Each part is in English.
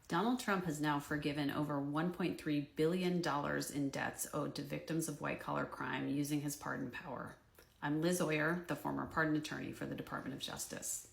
Donald Trump has now forgiven over $1.3 billion in debts owed to victims of white-collar crime using his pardon power. I'm Liz Oyer, the former pardon attorney for the Department of Justice.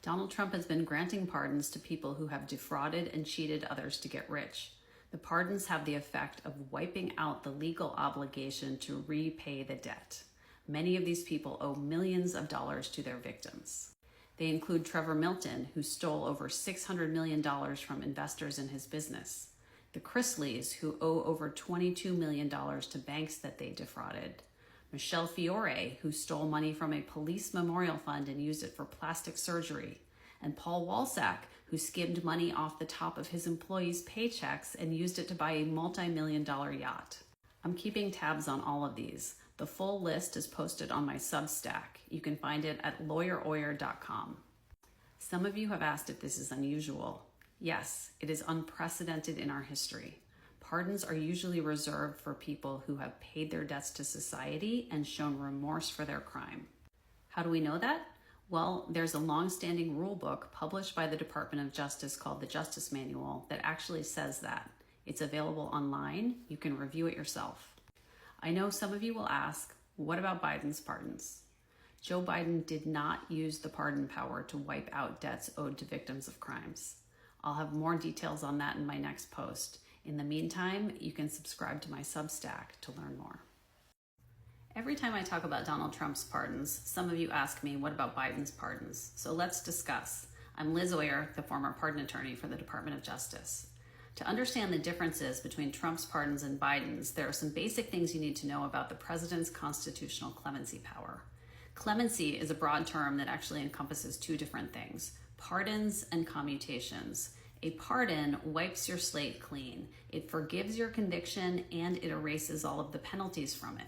Donald Trump has been granting pardons to people who have defrauded and cheated others to get rich. The pardons have the effect of wiping out the legal obligation to repay the debt. Many of these people owe millions of dollars to their victims. They include Trevor Milton, who stole over $600 million from investors in his business; the Chrisleys, who owe over $22 million to banks that they defrauded; Fiore, who stole money from a police memorial fund and used it for plastic surgery; and Paul Walsack, who skimmed money off the top of his employees' paychecks and used it to buy a multi-million-dollar yacht. I'm keeping tabs on all of these. The full list is posted on my Substack. You can find it at lawyeroyer.com. Some of you have asked if this is unusual. Yes, it is unprecedented in our history. Pardons are usually reserved for people who have paid their debts to society and shown remorse for their crime. How do we know that? Well, there's a long-standing rule book published by the Department of Justice called the Justice Manual that actually says that. It's available online. You can review it yourself. I know some of you will ask, what about Biden's pardons? Joe Biden did not use the pardon power to wipe out debts owed to victims of crimes. I'll have more details on that in my next post. In the meantime, you can subscribe to my Substack to learn more. Every time I talk about Donald Trump's pardons, some of you ask me, what about Biden's pardons? So let's discuss. I'm Liz Oyer, the former pardon attorney for the Department of Justice. To understand the differences between Trump's pardons and Biden's, there are some basic things you need to know about the president's constitutional clemency power. Clemency is a broad term that actually encompasses two different things: pardons and commutations. A pardon wipes your slate clean. It forgives your conviction and it erases all of the penalties from it.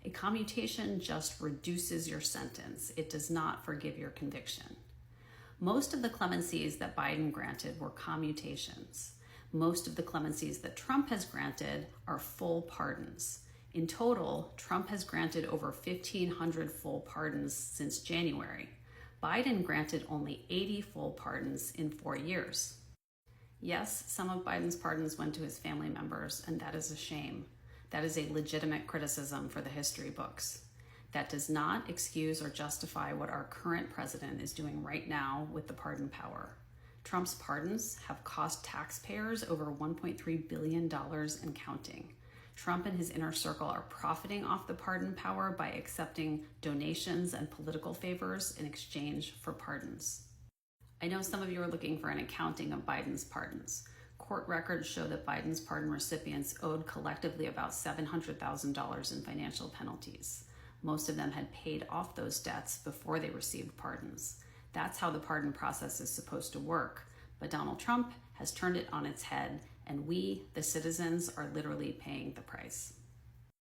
A commutation just reduces your sentence. It does not forgive your conviction. Most of the clemencies that Biden granted were commutations. Most of the clemencies that Trump has granted are full pardons. In total, Trump has granted over 1,500 full pardons since January. Biden granted only 80 full pardons in 4 years. Yes, some of Biden's pardons went to his family members, and that is a shame. That is a legitimate criticism for the history books. That does not excuse or justify what our current president is doing right now with the pardon power. Trump's pardons have cost taxpayers over $1.3 billion and counting. Trump and his inner circle are profiting off the pardon power by accepting donations and political favors in exchange for pardons. I know some of you are looking for an accounting of Biden's pardons. Court records show that Biden's pardon recipients owed collectively about $700,000 in financial penalties. Most of them had paid off those debts before they received pardons. That's how the pardon process is supposed to work. But Donald Trump has turned it on its head, and we, the citizens, are literally paying the price.